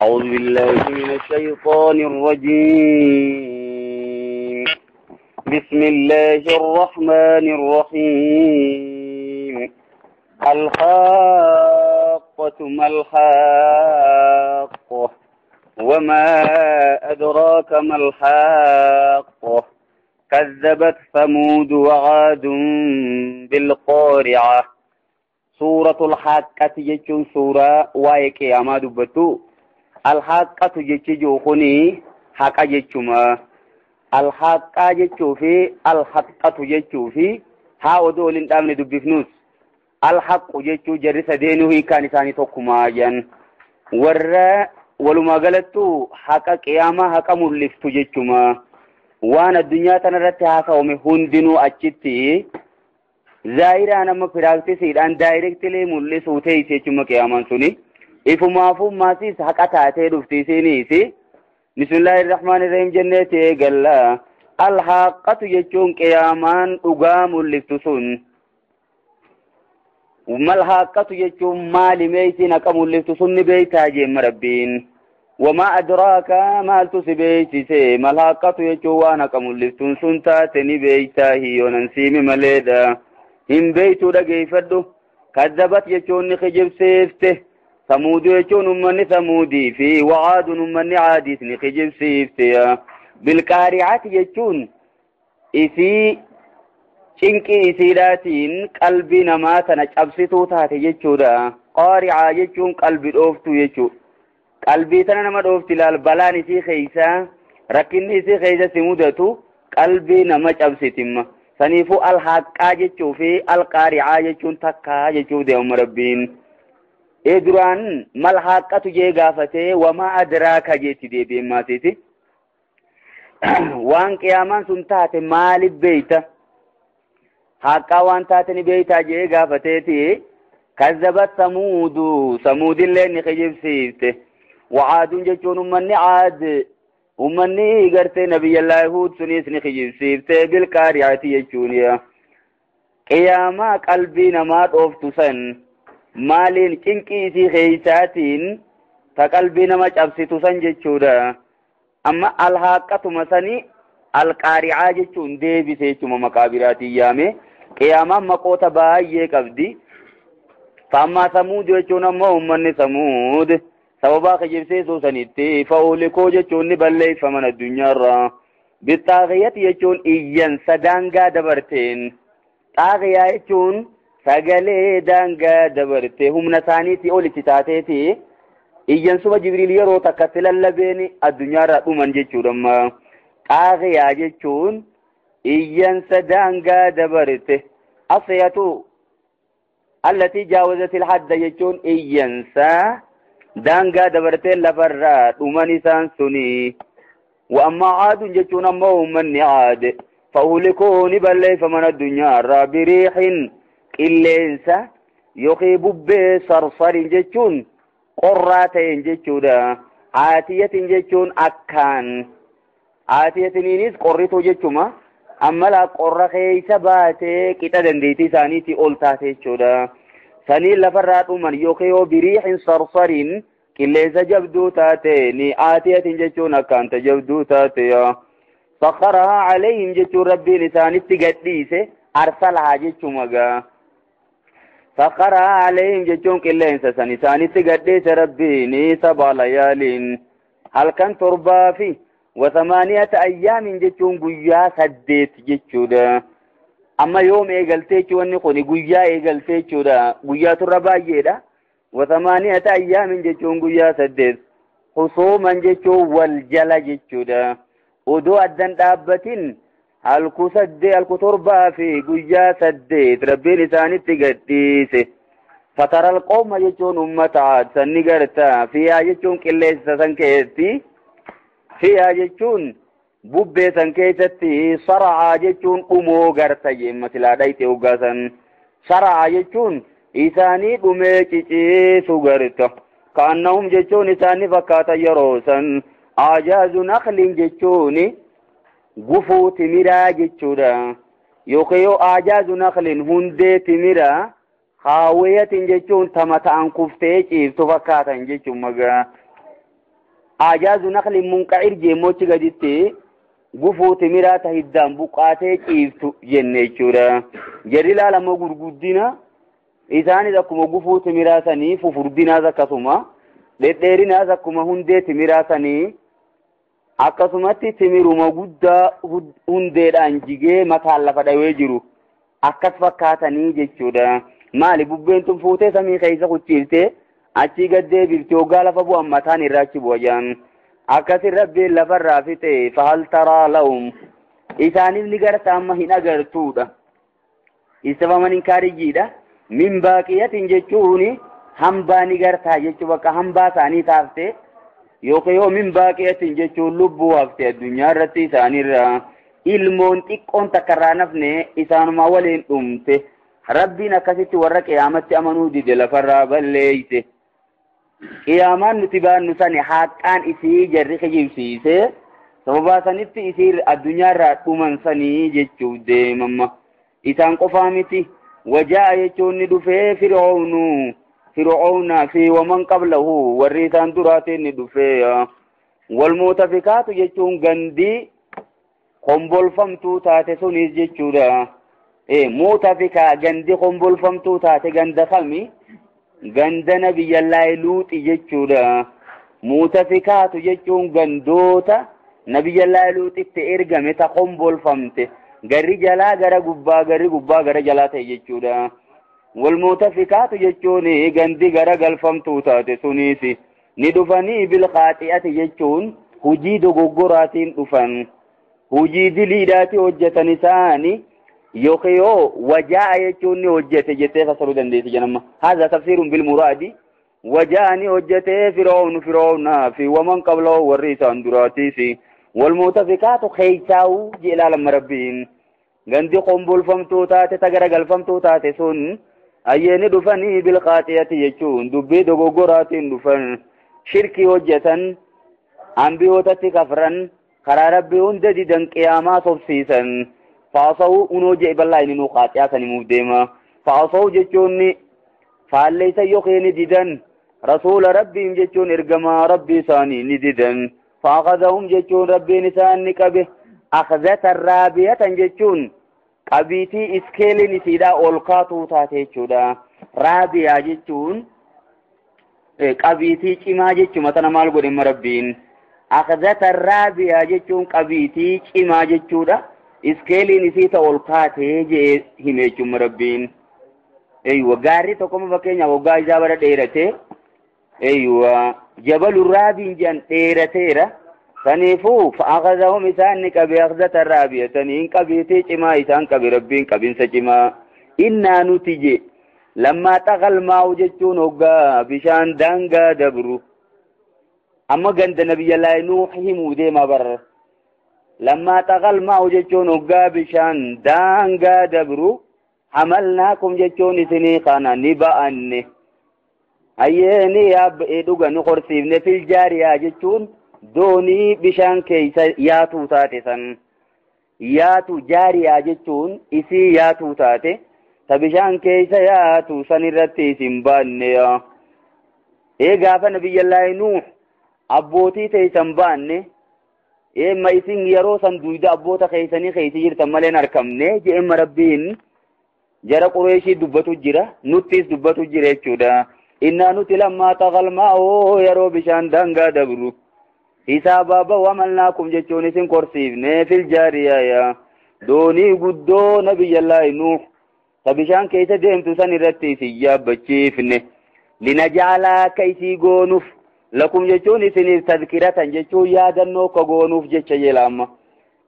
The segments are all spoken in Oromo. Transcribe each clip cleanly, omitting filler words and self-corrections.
أعوذ بالله من الشيطان الرجيم. بسم الله الرحمن الرحيم. الحاقة ما الحاقة وما أدراك ما الحاقة كذبت ثمود وعاد بالقارعة. سورة الحاقة يجون سورة وايك يا ما دبتو. الحاقة يجو خني حاقة يجوما. الحاقة يجو في الحاقة يجو في هاو دول انتامن دبفنوس. الحق يجو جرس دينه كان ثاني توكما ين ورّا ولما قالتو حقا قيامة حقا ملفتو جيشما وانا الدنيا تنرتها فومي هندنو اچتي زائرة نما فراغتي سيدان دايركتلي ملسو تيسي چما قيامان سني افو مافو ماسيس حقا تاتي دفتي سينيسي بسم الله الرحمن الرحيم جنتي قال الحقة يجون قيامان اقام ملفتو سن وما الحاقة يجون مالي ميتي نقم اللفتو سن بيتا جيم ربين وما أدراك ما التسبيتي سي ما الحاقة يجون نقم اللفتو سن تاتني بيتا هي وننسيم مليدا هم بيتو دقي فدو كذبت يجون نخجب سيفته ثمود يجون من ثمودي في وعاد من عادي نخجب سيفته بالقارعات يجون إسي cinqii isiidhaatiin qalbii namaa tana cabsituu taate jechuudha. qaari'aa jechuun qalbii dhooftuu jechuudha. qalbii tana nama dhoofti ilaal balaan isii keeysaa rakkinni isii keeysa si mudatu qalbii nama cabsitimma. saniifuu alhaaqaa jechuu fi alqaari'aa jechuun takkaa jechuu deemuma rabbiin. duraan mal haaqatu jee gaafatee wamaa adraaka jeetti deebiin maatiiti. waan qiyaamaan sun taate maaliif beeyta? حقا وان تاتني بيتا جي غافتيتي كذبت ثمود اللي نخجب سيفته وعاد جيشون امني عاد امني غرتي نبي الله هود سنيس نخجب سيفته بالقارعة يجونيا قياما قلبي نمات اوفتسن مالين كنكي سي خيساتين فقلبي نمات ابسطسن جيشودا اما الحاقة مساني القارعة جيشون دي بسيشم مقابراتي يامي قياما مقوتا باية قبدي فاما ثمود يجون من ثمود سببا خجب سيسو سنتي فأوليكو جيشون نبالي فمن الدنيا را بالطاغية يجون إيان سدانغا دبرتين طاغية يجون ساقلي دانغا دبرتين هم نسانيتي أولي تتاتيتي إيان سوى جبريل يرو تكتل اللبين الدنيا را أمان جيشون ما طاغية يجون إيان سدانغا دبرته أصياتو التي جاوزت الحد يجون إيان سدانغا دبرته لفرات ومنسان سني وأما عاد يجون أمهم من عاد فأهلكون بلي فمن الدنيا را بريح إلينسا يخيب بصرصر يجون قراتين يجون عاتية يجون أكان عاتية نينيس قريتو يجون amma la qorra keeysa baatee qixa dandeetii isaaniitii ol taate jechuudha. sanii lafarraa dhuman yookiin biriixin sarsariin qilleensa jabduu taate ni aatiyatiin jechuun akkaanta jabduu taate. sakharahaa calayhim jechuun rabbiin isaanitti gadhiise arsalahaa jechuumagaa. sakharahaa calayhim jechuun qilleensa san isaanitti gadhiise rabbiin sab'a layaaliin halkan torbaa fi وثمانية أيام جتون قيا سديت جتودا أما يوم إيجلتي شواني قوني قيا إيجلتي شودا قيا تربا جيدا وثمانية أيام جتون قيا سديت خصوما جتو والجلا جتودا ودو أدن دابتين هلكو سدي هلكو تربا في قيا سديت ربي لساني تقديس فترى القوم جتون أمة عاد سنقرتا فيها جتون كليس سنكيتي فيها جتون بوبي سنكيتتي صرعا جتون أمو غرتي مثل دايتي وغاسن صرعا جتون إساني بميكي سوغرتا كأنهم جتون إساني فكاتا يروسن آجاز نخل جتون غفو تمرا جتودا يوكيو آجاز نخل هندي تمرا خاوية جتون تمتا أنكفتي تفكاتا جتون مغا ajaazu naqli munqa'ir jeemochi gaditti gufuu timiraa tahiddaan buqqaatee ciiftu jenne jechuudha. Jarri laalamoo gurguddina isaanis akkuma gufuu timiraa sanii fufurdinaas akkasuma dhedheerinaas akkuma hundee timiraa sanii akkasumatti timiruma guddaa hundeedhaan jigee mataan lafa dhawee jiru akkas fakkaatanii jechuudha. Maali bubbeen tun fuutee samii keessa kuchiiftee achii gaddee biltii hoggaa lafa bu'an mataan irraa achi bu'a jaan akkasin rabbiin lafarraa fixe fahal taraa lahum isaaniif ni garta amma hin agartuudha. Istifaman inkaarijiidha. Min baaqiyatin jechuun hambaa ni gartaa jechuu bakka hambaa isaanii taafte yookaan yoo min baaqiyatin jechuun lubbuu hafte addunyaa irratti isaanirraa ilmoon xiqqoon takkarraa nafne isaanuma waliin dhumte rabbiin akkasitti warra qiyaamatti amanuu dide lafarraa balleeyse. Qiyaamaan nuti baannu sani haqqaan isii jarri kijibsiise sababaa sanitti isii addunyaarraa dhuman sanii jechuuf deemamma. Isaan qofaa miti wajaa jechuun ni dhufee fir'auna fi waman qablahu warri isaan duraatiin ni dhufee walmuutafikaatu jechuun gandii kombolfamtuu taate sunis jechuudha. Muutafikaa gandi kombolfamtuu taate ganda kami ganda nabiyyallaahi luuxi jechuudha. Muutafikaatu jechuun gandoota nabiyyallaahi luuxitti ergame ta kombolfamte garri jalaa gara gubbaa garri gubbaa gara jalaa ta'e jechuudha. Walmuutafikaatu jechuun gandi gara galfamtuu taate sunis ni dhufanii bilqaaxi'ati jechuun hujii dogoggoraatiin dhufan hujii diliidhaati hojjetan isaani yookiin wajaa jechuun ni hojjete jettee fasaruu dandeessi jenama. Haza tafsiruun bilmuraadi wajaa ni hojjete fir'auna fi waman qablahu warri isaan duraatiis walmuutafikaatu keeysaa'u jeelaalama rabbiin gandi kombolfamtuu taate tagara galfamtuu taate sun ayyeeni dhufanii bilqaaxiyati jechuun dubbii dogoggoraatiin dhufan shirkii hojjetan ambiyootatti kafran karaa rabbii hunda didan qiyaamaa sobsiisan faasawu unoo jee bal'aa inni nuu qaaxiyaa kan himuuf deema. Faasawu jechuun faalleessa yookiin didan rasuula rabbiin jechuun ergamaa rabbii isaanii ni didan. Faaqadahum jechuun rabbiin isaan ni qabe akhzatan raabiyatan jechuun qabiitii iskeeliin isiidhaa ol kaatuu taate jechuudha. Raabiyaa jechuun qabiitii cimaa jechuudha. Tana maal godhe rabbiin akhzatan raabiyaa jechuun qabiitii cimaa jechuudha. Iskeeliin isii ta ol kaatee jee hime jechuudha rabbiin. Gaarri tokkoma fakkeenya waggaa isaa bara dheerate jabalun raabiin jedhan dheerateera. Kanaafuu fa'aaqazahum isaan ni qabe akhzatan raabiyatanii qabiitii cimaa isaan qabe rabbiin qabinsa cimaa. Innaa nuti je lammaa xaqal maa'u jechuun hoggaa bishaan daangaa dabru amma ganda nabiyyallaahi nuux himuu deema barra. Lammaa xaqal maa'u jechuun hoggaa bishaan daangaa dabru hamalnaakum jechuun isinii kana ni ba'anne. Ayyeeni yaabba'ee dhuga ni qorsiifne fil jaariyaa jechuun doonii bishaan keessa yaatuu taate san yaatu jaariyaa jechuun isii yaatuu taate ta bishaan keessa yaatu san irratti isin baanne. Gaafa nabiyyallaahi nuux abbootii teessan baanne ma isin yeroo san duyda abboota keessanii keessa jirtan malee hin argamne je'emma rabbiin jara qureeshii dubbatu jira nuttis dubbatu jira jechuudha. Innaa nuti lammaa xaqal maa'u yeroo bishaan daangaa dabru hisaababa wamalnaakum jechuun isin korsiifne fil jaariyaa doonii guddoo nabiyyallaahi nuux ta bishaan keessa deemtu san irratti isin yaabbachiifne linajaalaa akka isii goonuuf lakum jechuun isiniif tadkiratan jechuun yaadannoo ka goonuuf jecha jelaamma.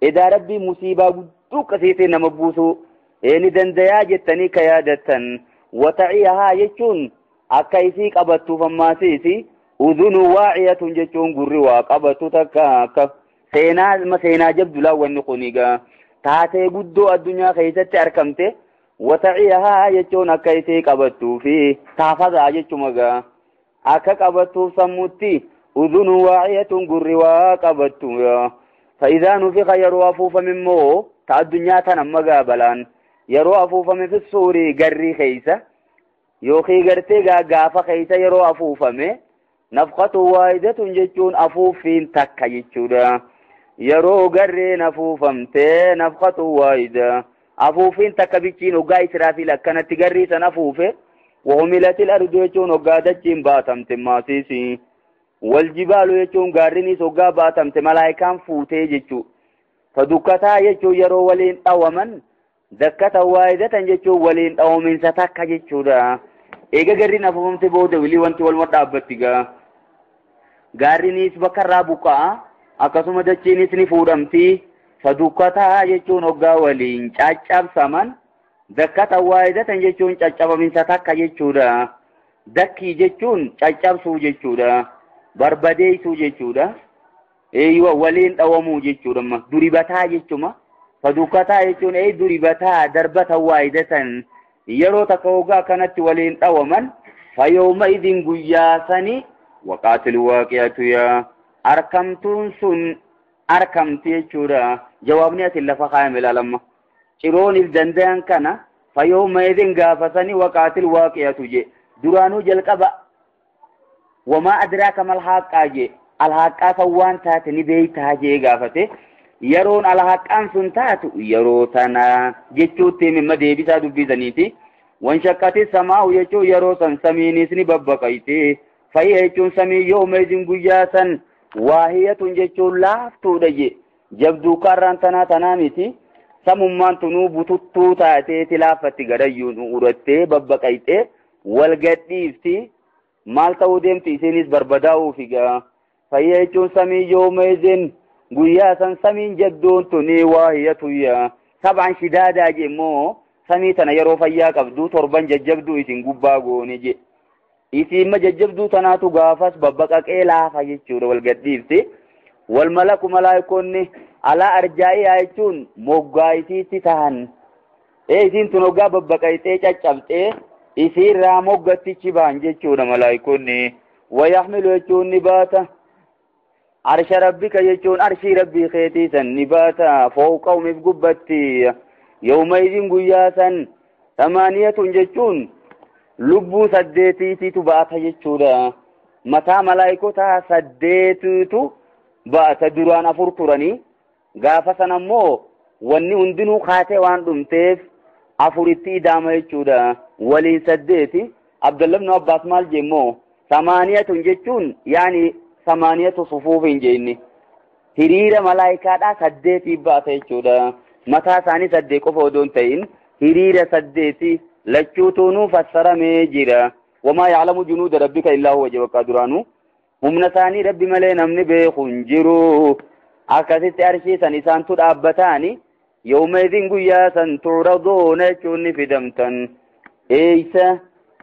Edaa rabbii musiibaa guddoo qasiitii nama buusu ni dandayaa jettanii ka yaadattan wata'iyahaa jechuun akka isii qabattuuf ammaasiisi udhunu waa'iyatun jechuun gurri waa qabattu takka akka seenaa jabdu laawwanni kunigaa taatee guddoo addunyaa keessatti argamte wata'iyahaa jechuun akka isii qabattuufi taafagaa jechumagaa akka qabattuuf sammutti udhunu waa'iyatun gurri waa qabattu. Fa'idhaa nufiqa yeroo afuufame immoo ta addunyaa tan amma gaabalaan yeroo afuufame fi suurii garrii keessa yookiin gartee gaafa keessa yeroo afuufame nafqatu waahidatun jechuun afuufiin takka jechuudha. yeroo garreen afuufamtee nafqatu waahida afuufiin takka bichiin hoggaa Israafiil akkanatti garrii san afuufe wahumilatil ardu jechuun hoggaa dachiin baatamte maasiisi waljibaalu jechuun gaarrinis hoggaa baatamte malaayikaan fuutee jechuu fadukkataa jechuun yeroo waliin dhawaman dakkata waahidatan jechuun waliin dhawaminsa takka jechuudha. eega garriin afuufamte booda wilii wanti waluma dhaabbatti gaarrinis bakka irraa buqqa'a akkasuma dachiinis ni fuudhamti fadukkataa jechuun hoggaa waliin caccabsaman dakkata waahidatan jechuun caccabaminsa takka jechuudha. dakkii jechuun caccabsuu jechuudha, barbadeessuu jechuudha, waliin dhawamuu jechuudha. duribataa jechuma fadukkataa jechuun duribataa darbata waahidatan yeroo takka hoggaa kanatti waliin dhawaman fayyuma idin guyyaasani waqaatil waaqi'atu yaa arkamtuun sun arkamti jechuudha. jawaabni ati lafa kaa'ame ilaalamma cirooniif danda'an kana fayyuma idin gaafasani waqaatil waaqi'atu je duraanuu jalqaba wamaa adraaka mal haqqaa je alhaqqaa kan waan taate ni beeytaa jee gaafate yeroon alhaqqaan sun taatu yeroo tana jechuutti mimma deebisaa dubbisaniiti. wanshaqqati samaa'u jechuun yeroo san samiinis ni babbaqayte fayya jechuun samii yooma idin guyyaa san waahiyatun jechuun laaftuudha je jabduu karraan tanaa miti samummaan tunuu bututtuu taateeti laaffatti gadayyuun urattee babbaqayte wal gadhiifti maal ta'uu deemti isinis barbadaa'uufi fayya jechuun samii yooma idin guyyaa san samiin jabduun tuni waahiyatuyya sab'an shidaadaa je immoo samii tana yeroo fayyaa qabdu torban jajjabduu isin gubbaa goone je isin jajjabduu tanaatu gaafas babbaqaqee laafa jechuudha wal gadhiifti. wal malaku malaayikoonni alaa arjaa'iyaa jechuun moggaayitiitti tahan isin tun hoggaa babbaqaytee caccabxee isiirraa moggattichi ba'an jechuudha malaayikoonni. wayaxmilu jechuun ni baata arsha rabbika jechuun arshii rabbii keetiisan ni baata fawqahum gubbatti yawma idin guyyaa san tamaaniyatun jechuun lubbuu saddeetiititu baata jechuudha. mataa malaayikotaa saddeetitu baata duraan afur turanii gaafa san ammoo wanni hundinuu kaatee waan dhumteef afuritti idaama jechuudha. waliin saddeeti Abdullah ibn Abbas maal jemmoo tamaaniyatun jechuun yaani tamaaniyatu sufuufin jeenni hiriira malaayikaadhaa saddeetiif baata jechuudha. mataa isaanii saddeet qofa odoon ta'in hiriira saddeeti lachuutuunuu fassaramee jira. wamaa ya'lamu junuuda rabbika illaa huwa jabaqaa duraanuu humna isaanii rabbi malee namni beeku hin jiru. akkasitti arshiisan isaantu dhaabbataani yawma idin guyyaa san tu'raduuna jechuun ni fidamtan eeysa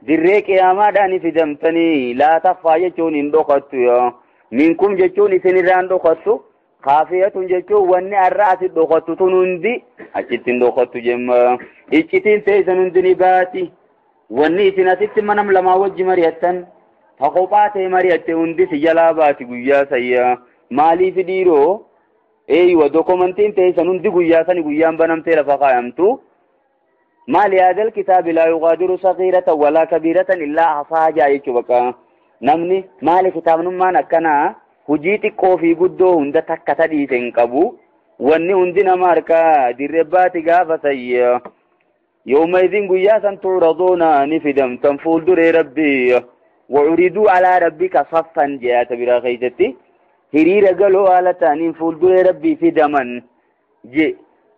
dirree qiyaamaadhaan ni fidamtanii laa taffaa jechuun hin dhokattu minkum jechuun isinirraan dhokattu kaafiyatun jechuun wanni arra asit dhokattu tun hundi achittiin dhokattu jemma iccitiin teessan hundi ni baati. wanni isin asitti manam lamaa wajji mari'attan ta kophaa ta'e mari'atte hundi si jalaa baati guyyaa sayya maaliif dhiiroo wa dokumentiin teessan hundi guyyaa sani guyyaan banamtee lafa kaayamtu maali yaadal kitaabi laa yuqaadiru sagiiratan walaa kabiiratan illaa ahsaahaa jechuu bakka namni maali kitaabnummaan akkanaa hujii xiqqoo fi guddoo hunda takka tadhiise hin qabu. wanni hundi nama harkaa dirrebbaati gaafa sayya yawma idin guyyaa san tu'raduuna ni fidamtan fuulduree rabbii wa'uriduu alaa rabbika saffan je'ata biraa keeysatti hiriira galoo haala ta'aniin fuulduree rabbii fidaman je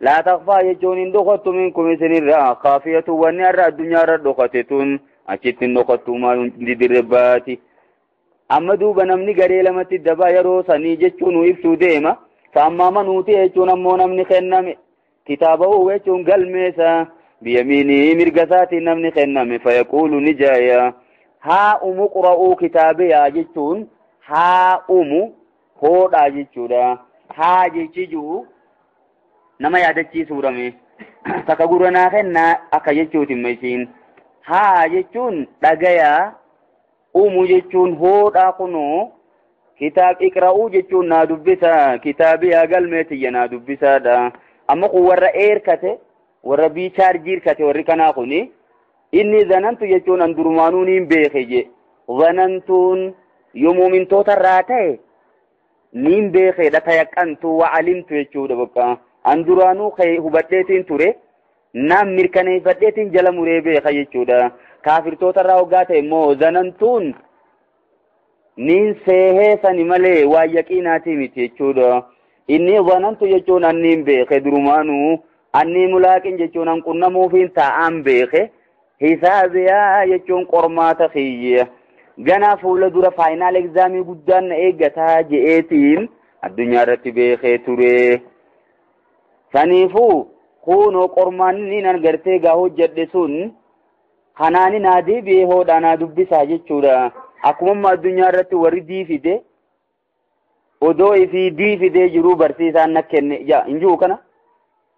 laa takfaa jechuun hin dhokattu minkum isinirraa kaafiyatu wanni har'a addunyaarra dhokate tun achittiin dhokattu maal hundi dirrebbaati. amma duuba namni garee lamatti dabaa yeroo sanii jechuun ibsuu deema. فأما من أوتي يجون أمو نمني خنم كتابه يجون قلميسا بيمينه مرقسات نمني خنم فيقول نجايا ها قرأوا كتابي يجون ها هود يجون ها يجو نما يادتشي سورمي تكبرنا خنا أكا يجوت ميسين ها يجون لغايا يجون هود أكونو kitaab iqra'uu jechuun naa dubbisa kitaabii galmeetiyya naa dubbisaadha. amma kun warra eerkate warra biichaarjiirkate warri kanaa kuni inni zanantu jechuun an durmaanuu niin beeke je zanantuun yoo muumintoota irraa ta'e niin beekeedha tayaqqantu wa alimtu jechuudha bakka an duraanuu hubadheetiin ture naam mirkaneeffadheetiin jala muree beeka jechuudha. kaafirtoota irraa hoggaa ta'e immoo zanantuun niin seehee sani malee waa yaqiinaatii miti jechuudha. inni zanantu jechuun anniin beeke durumaanuu annii mulaaqin jechuun an qunnamuufiin taa'aan beeke hisaabiyaa jechuun qormaata kiyya ganaa fuula dura faayinaal egzaamii guddaan na eeggataa je'eetiin addunyaa irratti beekee ture. saniifuu kunoo qormaanni nan gartee gaa hojjedhe sun kanaani naa deebi'ee hoodhaa naa dubbisaa jechuudha. akkuma addunyaa irratti warri diifide odoo ifii diifidee jiruu barsiisaan na kenne injuu kana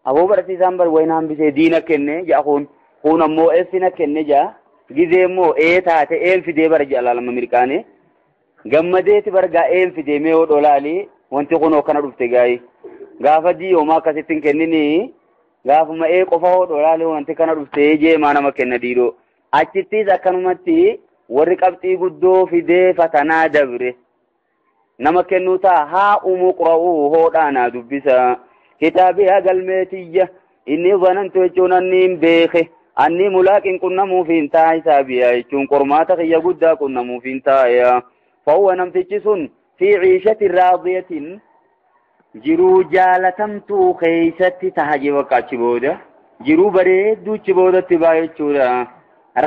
aboo barsiisaan bar wayna hambisee diina kenne ja kun ammoo eessi na kenne ja gizee immoo taate fidee bara jaalala mirqaane gammadeeti bargaa fidee mee odolaalii wanti kunoo kana dhufte gaayi gaafa diyooma akkasittiin kennini gaafuma qofa odolaalii wanti kana dhufte jeemaa nama kenna diidoo achittis akkanumatti warri qabxii guddoo fidee fatanaa dabre nama kennuutaa haa umuqra'uu hoodhaanaa dubbisa kitaabiyaa galmeetiyya inni zanantu jechuun anniin beeke anni mulaaqin qunnamuufiin taa hisaabiyaa jechuun qormaata kiyya guddaa qunnamuufiin taa'eya fawwa namtichi sun fi ciishatin raadiyatin jiruu jaalatamtuu keeysatti tahaje bakka achi booda jiruu bareedduuchi boodatti baa jechuudha.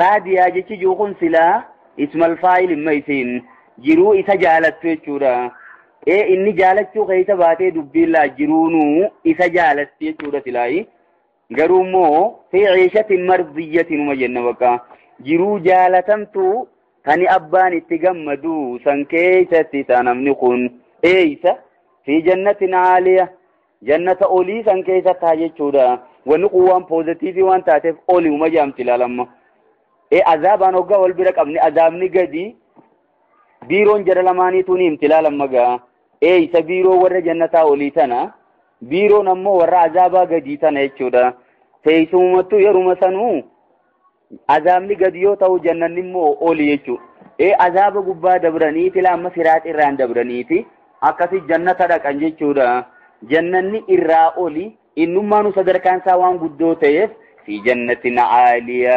raadiyaa jechi jiru kun silaa ismal faayil himma isiin jiruu isa jaalattu jechuudha. inni jaalachuu keeysa baatee dubbiillaa jiruunuu isa jaalatti jechuudha silaayi garuu immoo fi ciishatin mardiyyatin uma jenna bakka jiruu jaalatamtu tani abbaan itti gammadu san keeysatti isaa namni kun isa fi jannatin aaliya jannata olii san keeysa taa jechuudha. wanni kun waan poozitiivii waan taateef olii uma jaamti ilaalamma. azaabaan hoggaa wal bira qabni azaabni gadi biiroon jara lamaaniitu ni himti ilaalamma gaa isa biiroo warra jannataa olii tana biiroon ammoo warra azaabaa gadii tana jechuudha. teessumattuu yeruma sanuu azaabni gadi yoo ta'u jannanni immoo olii jechuudha. azaaba gubbaa dabraniiti laamma siraaxi irraan dabraniiti akkasi jannata dhaqan jechuudha. jannanni irraa olii innummaanu sadarkaan isaa waan guddoo ta'eef fi jannatin aaliya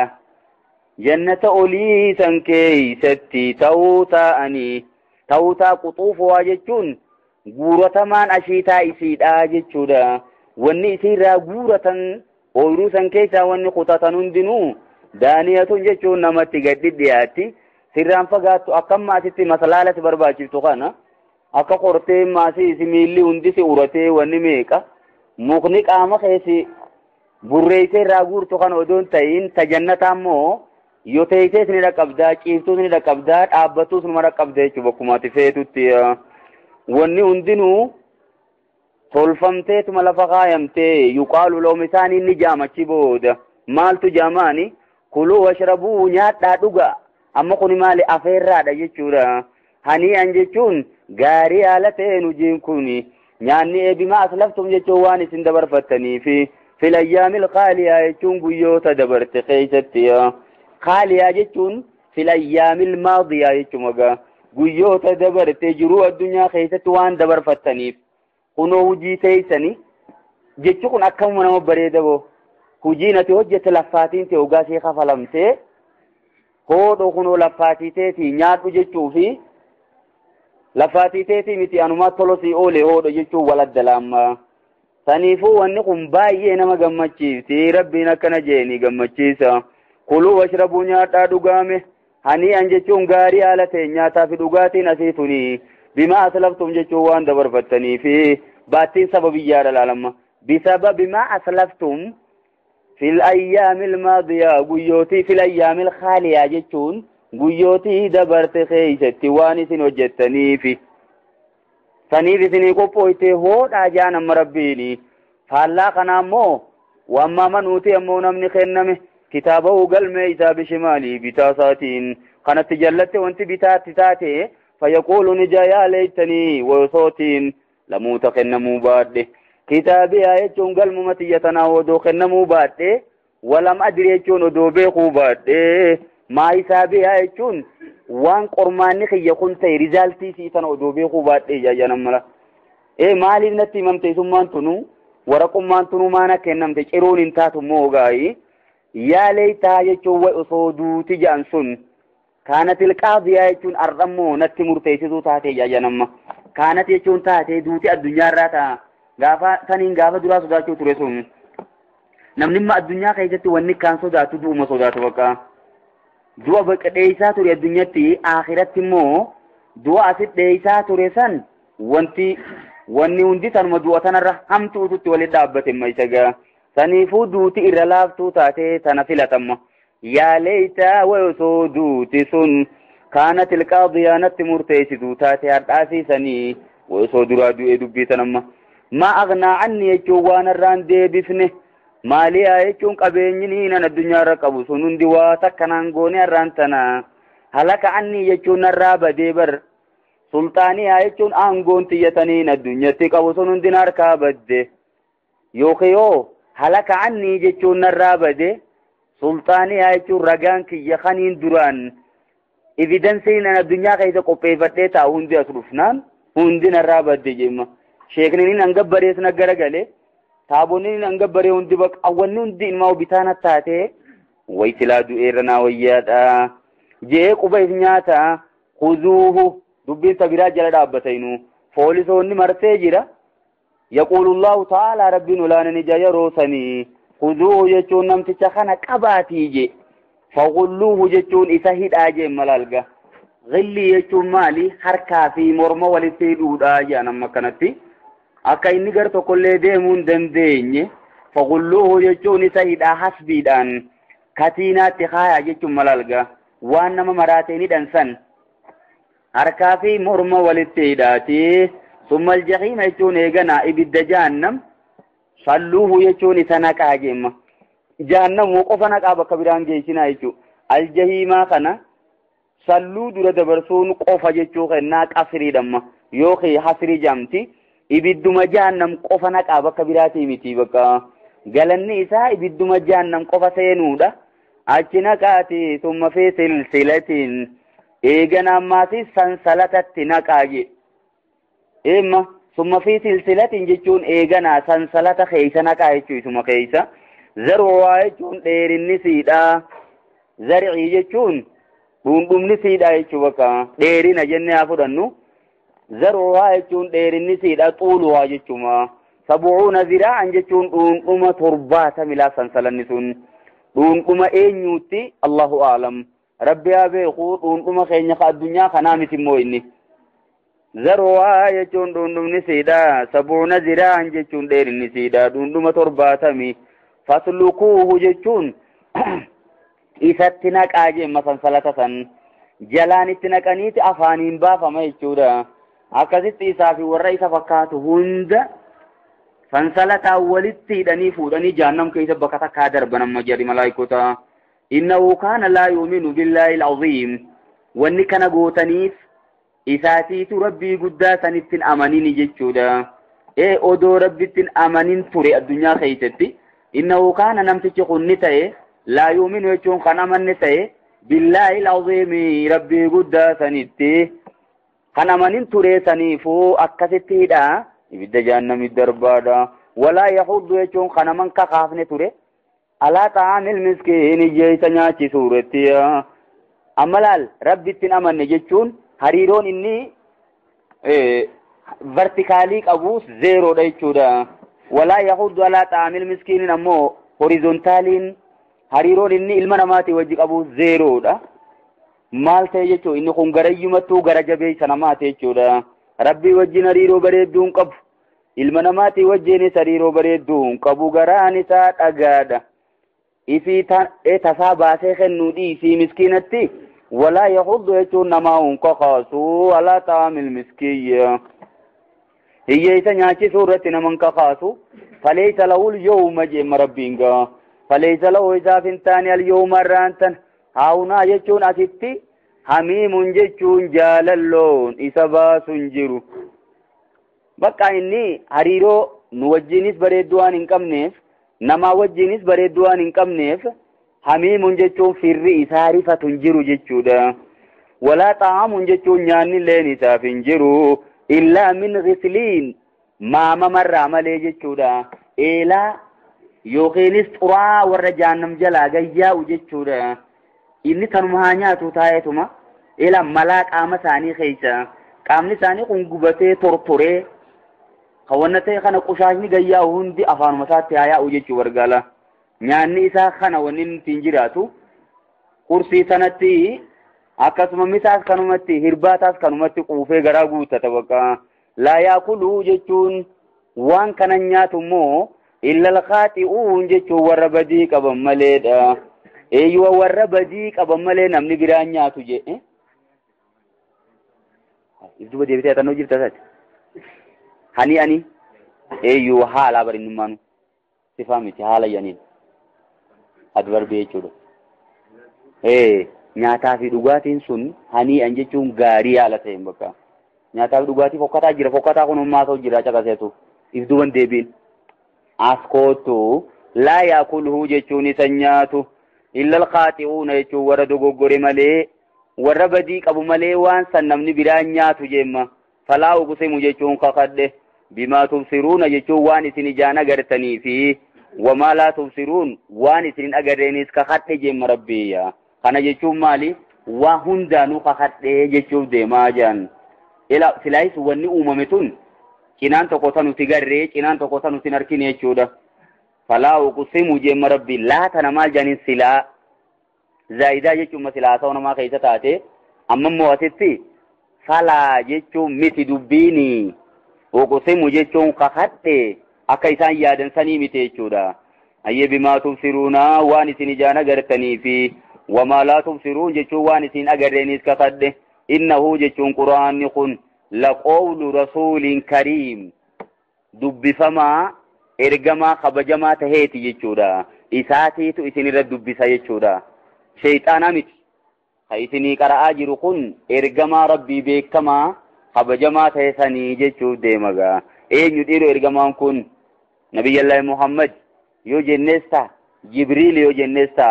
jannata olii san keeysatti ta'uu taa'anii ta'uu taa quxuufaa jechuun guuratamaan ashiitaa isiidhaa jechuudha. wanni isiirraa guuratan ooyiruu san keessaa wanni qutatan hundinuu daaniyatun jechuun namatti gaddi dhiyaatti sirraan fagaattu akkam maasitti masalaalatti barbaachiftu kana akka qortee maasii isi miilli hundisi uratee wanni meeqa mukni qaama keessi burreeysee irraa guurtu kana odoon ta'iin tajannataa immoo yoo teeysees ni dhaqqabdaa ciiftuus ni dhaqqabdaa dhaabbattuus numa dhaqqabda jechuudha bakkumaatti feetutti. wanni hundinuu tolfamteetuma lafa kaayamtee yuqaalu lahum isaanii ni jaamachi booda maaltu jaamaani kuluu washrabuu nyaadhaa dhugaa amma kuni maali afeerraadha jechuudha. hanii'an jechuun gaarii haala ta'een hojiin kun nyaanni eebimaa aslaftum jechuun waan isin dabarfattanii fi filayyaamil qaaliyaa jechuun guyyoota dabarte keeysatti. qaaliyaa jechuun filayyaamil maadiyaa jechuudha. guyyoota dabarte jiruu addunyaa keessatti waan dabarfattaniif kunoo hujii teeysanii jechu kun akkamuma nama bareeda boo hujiin ati hojjette laffaatiin ta'e ogaa see kafalamtee hoodho kunoo laffaatiiteetii nyaadhu jechuu fi laffaatiiteetii miti anumaa tolosii oole hoodho jechuun waladda laamma. saniifuu wanni kun baay'ee nama gammachiifti rabbiin akkana jeeni gammachiisa. kuluu washrabuu nyaadhaa dhugaame hanii'an jechuun gaarii haala ta'e nyaataa fi dhugaatiin asiituni bimaa aslaftum jechuun waan dabarfattanii fi baattiin sababiyyaadha laalamma bisaba bimaa aslaftum fil ayyaamil maadiyaa guyyootii fil ayyaamil khaaliyaa jechuun guyyootii dabarte keeysatti waan isin hojjettaniifi saniif isinii qophooyte hoodhaa jaan amma rabbiini faallaa kana ammoo wammaa manuuti ammoo namni kenname kitaabahu galmee isaa bishimaalii bitaasaatiin kanatti jallatte wanti bitaatti taate fayaquulu nija yaa leeytanii wasootiin lamuuta kennamuu baadhe kitaabiyaa jechuun galmuma xiyyatanaa odoo kennamuu baadhe walam adri jechuun odoo beekuu baadhe maa hisaabiyaa jechuun waan qormaanni kiyya kun ta'e rizaaltii sii sana odoo beekuu baadhee jaajanan mala maaliif natti himamte isummaan tunu waraqummaan tunu maana kennamte ciroon hin taatu moo gaayi yaa leeytaa jechuun way osoo duuti ja'an sun kaanatil qaadiyaa jechuun ardhammoo natti murteessituu taatee jaajanamma kaanat jechuun taatee duuti addunyaarraa ta'a gaafa taniin gaafa duraa sodaachuu ture sun namni amma addunyaa keessatti wanni kaan sodaatu du'uma sodaatu bakka du'a bakka dheeysaa ture addunyatti akhiratti immoo du'a asit dheeysaa ture san wanni hundi tanuma du'a tanarra hamtuututti walitti dhaabbate maysagaa saniifuu duuti irra laaftuu taatee tana filatamma yaa leeytaa way osoo duuti sun kaanatil qaadiyaa natti murteessitu taate hardhaasiisanii way osoo duraa du'ee dubbiitanamma maa aghnaa anni jechuun waan irraan deebifne maaliyaa jechuun qabeenyi nan addunyaarra qabu sun hundi waa takkanaan goone irraan tana halaka anni jechuun narraa badee bar sultaaniyaa jechuun aangoon tiyyataniin addunyatti qabu sun hundi harkaa badde yookiyoo halaka anni jechuun narraa badee sultaaniyaa jechuun ragaan kiyya kaniin duraan evidensiin nan addunyaa keessa qopheeffadhee taa'u hundi as dhufnaan hundi narraa badde jemma sheekniniin hangabbarees naggaragalee taabonni hangabbaree hundi baqa awwanni hundi ilmaa bitaana taatee way silaa du'eerra naa wayyaadha jee quba if nyaata khuzuuhu dubbiin sabiraa jala dhaabbataynu poolisoonni marsee jira yaquulullahu ta'ala rabbiin olaanani jaya roosanii khuzuuhu jechuun namticha kana qabaatii je fagulluuhu jechuun isa hidhaa jee malalga gillii jechuun maali harkaa fi morma walitti hidhuudha jaan amma kanatti akka inni gar tokkollee deemuu hin dandeenye fagulluuhu jechuun isa hidhaa hasbiidhaan katiinaatti kaayaa jechuun malalga waan nama maraateen hidhan san harkaa fi morma walitti hidhaati summal jahiima jechuun eeganaa ibidda jahannam salluuhu jechuun isa naqaa jemma jahannam qofa naqaa bakka biraan geessinaa jechuun aljahiimaa kana salluu dura dabarsuun qofa jechuu kennaa qasriidhamma yookiin hasrii jamti ibidduma jahannam qofa naqaa bakka biraatii miti bakka galanni isaa ibidduma jahannam qofa seenuudha achi naqaati summa fi silsilatiin eegana ammaasi sansalatatti naqaage emma summa fi silsilatiin jechuun eegana sansalata keeysa naqaa jechuu isuma keeysa zar'uwaa jechuun dheerinni siidha zar'ii jechuun dhundhumni siidha jechuu bakka dheerina jennee haa fudhannu zar'uwaa jechuun dheerinni siidha xuuluwaa jechuma 70 ziraa'an jechuun dhundhuma 70 sansalanni sun dhundhuma eenyuutti Allahu a'lam rabbi haa beeku dhundhuma keenya ka addunyaa kanaa miti immoo inni zar'uwaa jechuun dhundhumni siidha 70 ziraa'an jechuun dheerinni siidha dhundhuma 70 faslukuuhu jechuun isatti naqaa jemma sansalata san jalaan itti naqaniiti afaaniin baafama jechuudha akkasitti isaa fi warra isa fakkaatu hunda sansalataa walitti hidhanii fuudhanii jahannam keessa bakka takkaa darban amma jarri malaayikota innahu kaana laa yu'minu billaahi al-aziim wanni kana gootaniif isaatiitu rabbii guddaa sanittiin amanini jechuudha odoo rabbittiin amanin ture addunyaa keessatti innahu kaana namtichi kunni ta'e laa yu'minu jechuun kan amanne ta'e billaahi al-aziim rabbii guddaa sanitti kan amanin ture saniifuu akkasitti hidha ibidda jahannamii darbaadha walaa yahuddu jechuun kan aman kakaafne ture alaa ta'aamil miskiin iyyeessa nyaachisuurratti amma laal rabbittiin amanne jechuun hariiroon inni vertikaalii qabu zeeroodha jechuudha walaa yahuddu alaa ta'aamil miskiin ammoo horizontaaliin hariiroon inni ilma namaatii wajji qabu zeeroodha maal ta'e jechuun inni kun garayyumattuu gara jabeessa namaati jechuudha rabbii wajjin hariiroo bareedduu hin qabu ilma namaatii wajjinis hariiroo bareedduu hin qabu garaan isaa dhagaadha ifii tasaa baasee kennuu dhiisii miskiinatti walaa yahuddu jechuun namaa hin kakaasu alaa ta'aamil miskiyya hiyyeessa nyaachisuu irratti naman kakaasu faleeysa lahul yawma jeemma rabbiin gaa faleeysa lahu isaaf hin taane al yawma irraantan haawunaa jechuun asitti hamiimun jechuun jaalalloon isa baasuun jiru bakka inni hariiroo nu wajjinis bareedduu waan hin qabneef namaa wajjinis bareedduu waan hin qabneef hamiimun jechuun firri isaa rifatu hin jiru jechuudha ولا طعام جتون يعني لين سافن جرو إلا من غسلين ما ممر عمل جتودا إلا يوخينس قرا ورجانم جلا جيا وجتودا إني تنمهانيا تتايتما إلا ملاك آمساني خيسا قامني ساني قنقبتي ترطري خونتي خانا قشاشني جيا هندي أفان مساتي آيا وجتو ورقالا نياني إسا خانا ونين تنجراتو قرسي سنتي akkasuma misaas kanumatti hirbaataas kanumatti quufee garaa guuttata bakka laa yaakulu jechuun waan kana nyaatu immoo illa alqaati'uun jechuun warra badii qaban maleedha eeyyuu warra badii qaban malee namni biraan nyaatu jedhe ibduba deebitee atannoo jirta sati hani ani eeyyuu haala barinummaanu sifaa miti haala yaniin adbarbee jechuudha nyaataa fi dhugaatiin sun hani an jechuun gaarii haala ta'een bakka nyaataa fi dhugaatii fokkataa jira fokkataa kun ummaa ta'u jira caqaseetu ibduban deebiin askootu laa yaakuluhu jechuun isa nyaatu illa alqaati'uuna jechuun warra dogoggore malee warra badii qabu malee waan san namni biraan nyaatu jemma falaa uqsimu jechuun kakadhe bimaa tubsiruuna jechuun waan isin ijaan agartanii fi wamaa laa tubsiruun waan isin agarreenis kakadhe jemma rabbiyya kana jechuun maali waa hundaanuu kakadhee jechuuf deemaa jiran ila silaayis wanni uumame tun cinaan tokko tanuti garree cinaan tokko tanuti harkine jechuudha falaa uqsimu jemma rabbi laata namaa janin silaa zaa'idaa jechuun silaa ta'uu namaa keessa taate amma mo'atitti falaa jechuun miti dubbiini uqsimu jechuun kakadhe akka isaan yaadan sanii miti jechuudha ayyee bimaa tubsiruuna waan isin ijaan agartanii fi وما لا تبصرون جتوان سين أجرينيس كفد إنه جتون قرآن كن لقول رسول كريم دب فما إرجما خبجما تهيتي جتورا إساتي تو إسني رد دب سيجتورا شيطان مت خيسني كرا أجر كن إرجما ربي بكما خبجما تهسني جتور دمجا إيه يديرو إرجما كن نبي الله محمد يو جنستا جبريل يو جنستا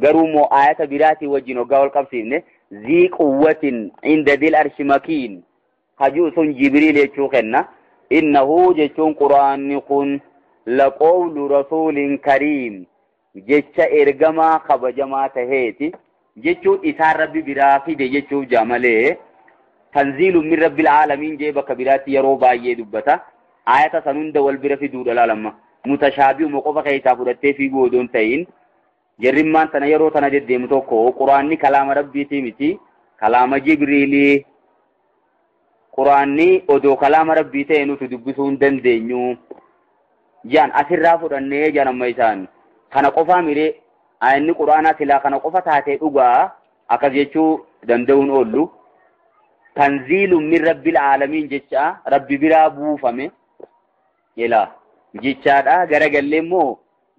قرومو آيات براتي وجنو قاول قبسيني ذي قوة عند ذي الأرش مكين خجوس جبريل يتشوخنا إنه جتشون قرآن يكون لقول رسول كريم جتش إرقما خبجما تهيتي جتشو إسار ربي برافي دي جتشو جامله تنزيل من رب العالمين جيبك براتي يروبا يدبتا آيات سنون دول برافي دود العالم متشابه ومقوفة خيطا فرطي في قودون تين جرمان تنا يرو تنا جديم توكو قرآني كلام ربي تيمتي كلام جبريلي قرآني ودو كلام ربي تينو تدبسون دندينيو جان أسرى فرني جان ميسان كان قفا ميري أني قرآن سلا كان قفا تاتي أغا أكاد يجو دندون أولو تنزيل من رب العالمين جيشا ربي برابو فمي يلا جيشا دا غرقل لمو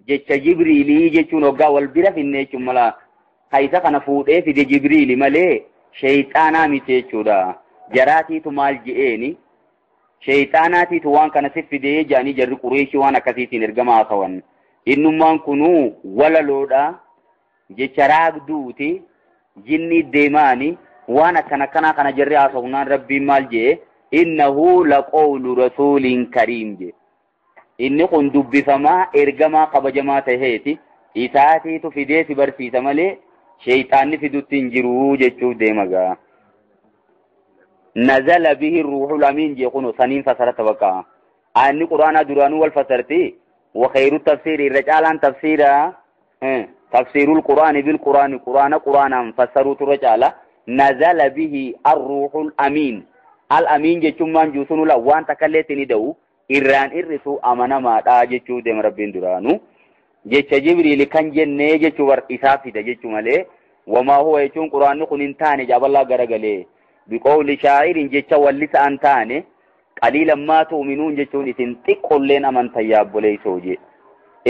jecha jibriilii jechuun hoggaa wal bira finne jechuun mala haysa kana fuudhee fide jibriili malee shayxaanaa miti jechuudha jaraatiitu maal je'eeni shayxaanaatiitu waan kana si fidee jaanii jarri qureeshii waan akkasiitiin ergamaa haasa'an innummaan kunuu walaloodha jecha raagduuti jinni deemaani waan akkana kana jarri haasa'uunaan rabbiin maal je'e innahu laqawlu rasuulin kariim je inni kun dubbifamaa ergamaa kabajamaa taheeti isaatiitu fidee si barsiisa malee shayxaanni fidutti hin jiru jechuuf deemagaa nazala bihi ruuxul amiin jee kunu saniin fasarata bakka aanni quraanaa duraanuu wal fasarti wa khayru tafsiiri irra caalaan tafsiira tafsiirul quraani bil quraani quraanaan fassaruutu irra caala nazala bihi arruuxul amiin al amiin jechuun maan juusunuu la waan takkalleetti ni da'u irraan irrisu amanamaadha jechuu deema rabbiin duraanu jecha jibriili kan jennee jechuu war isaa fida jechuu malee wamaa huwa jechuun quraanni kun hin taane jaaballaa garagalee biqawli shaa'irin jecha wallisa an taane qaliilan maa tu'minuun jechuun isin xiqqolleen amantan yaabboleeysoo je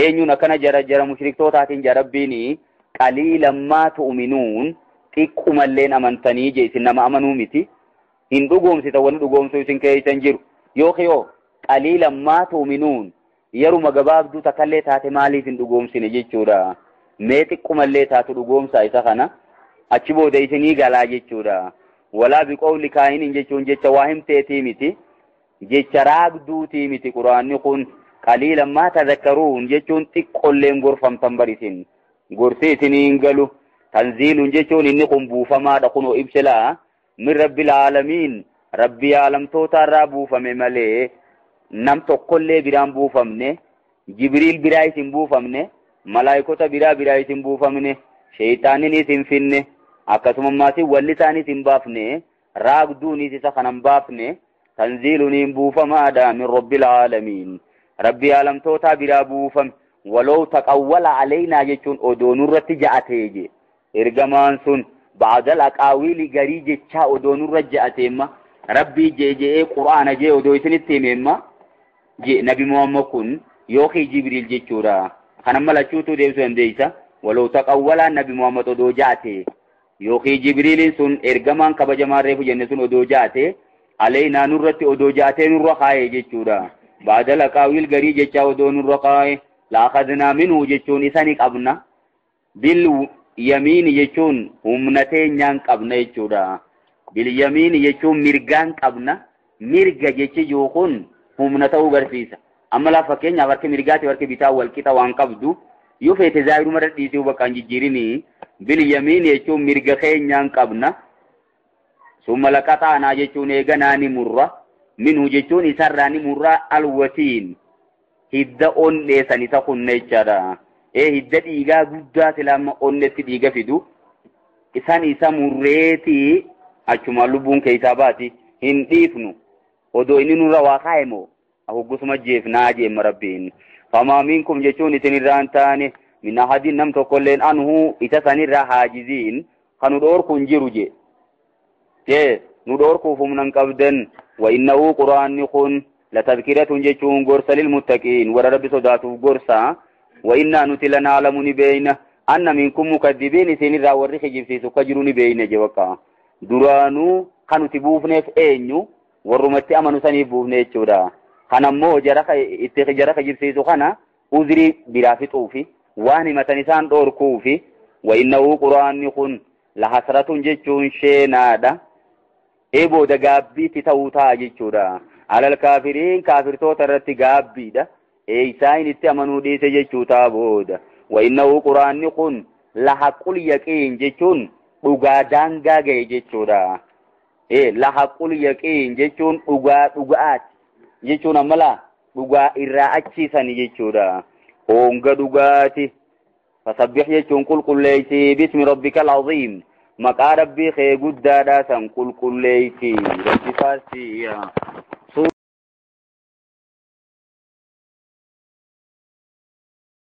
eenyuun akkana jara mushriktootatiin jarabbiini qaliilan maa tu'minuun xiqqumalleen amantanii je isin nama amanuu miti hin dhugoomsita wani dhugoomsuu isin keeysan jiru yookiyoo qaliilan maa tu'minuun yeruma gabaabduu takallee taate maaliif hin dhugoomsine jechuudha mee xiqqumallee taatu dhugoomsaa isa kana achi booda isinii galaa jechuudha. Walaa biqawli kaa'iniin jechuun jecha waa himteetii miti, jecha raagduutii miti. Quraanni kun qaliilan maa tadhakkaruun jechuun xiqqolleen gorfamtan barisin gorsi isiniin galu. Tanziilun jechuun inni kun buufamaadha kunoo ibsilaa min rabbil aalamiin rabbii aalamtoota irraa buufame malee nam tokkollee biraan buufamne, Jibriil biraa isin buufamne, malaayikota biraa isin buufamne, sheeyxaanin isin finne, akkasumammaas walli isaanis hin baafne, raagduunis isa kanan baafne. Tanziilun buufamaadha min rabbil aalamiin rabbii aalamtoota biraa buufame. Waloo taqawwala alaynaa jechuun odoo nurratti ja'atee je ergamaan sun ba'adal aqaawiili garii jechaa odoo nurra ja'ateemma rabbii je'ee quraana jee odoo isinitti himeemma je nabi Muhammad kun yookiin Jibriil jechuudha. Kanan malachuutu deebisuu dandeessa. Waloo taqawwalaa nabi Muhammad odoo ja'ate yookiin Jibriiliin sun ergamaan kabajamaan reefu jenne sun odoo ja'ate alaynaa nurratti odoo ja'atee nurra kaa'ee jechuudha. Ba'adal aqaawiil garii jechaa odoo nurra kaa'ee laakhadnaa minhu jechuun isa ni qabna. Bil yamiini jechuun humna teenyaan qabna jechuudha. Bil yamiini jechuun mirgaan qabna. Mirga jechi jiru kun humna ta'uu agarsiisa. Amma laa fakkeenyaaf harki mirgaati harki bitaa wal qixa waan qabdu yoo feete zaayiruma dadhiisuu bakka hin jijjiirini. Bil yamiini jechuun mirga keenyaan qabna. Summa laqataanaa jechuun eeganaa ni murra. Minhu jechuun isarraa ni murra alwatiin. Hidda onnee san isa kunne jechaadha. Hidda dhiigaa guddaa silaama onneetti dhiiga fidu. Isan isa murreetii achuma lubbuun keessaa baati hin dhiifnu. Odoo inni nurra waa kaa'e moo hoggusuma jeefnaa jeemma rabbiin. Famaa minkum jechuun isinirraan taane min ahadin nam tokkolleen anhu isa sanirraa haajiziin kanu dhoorku hin jiru je. Nu dhoorkuuf humnan qabdan wa innahu quraanni kun لتذكرة جيشون غرسة للمتقين ورب صداتو غرسة وإنا نتلنا علمني بين أن منكم مكذبين سنرى ورخي جبسيسو كجروني بين جوكا درانو خانو تبوفني في أينيو ورمتي أمانو سني بوفني چودا خانا مو اتخي جرخ جبسيسو خانا أذري برافت أوفي واني متنسان دور كوفي وإنه قرآن يكون لحسرة جيشون شينادا إيبو دقابي تتوتا جيشودا على الكافرين كافر توترت غابيدا ايساين اتمنوا ديسه جچوتا بود وانه قران نكون لحق اليقين جچون دوغا دانغا جچودا لحق اليقين جچون دوغات جچون املا دوغا اراچي سن جچودا اونغا دوغاتي فسبح جچون قل ليتي بسم ربك العظيم مقا ربي خي غدادا سن قل ليتي ربي فارسي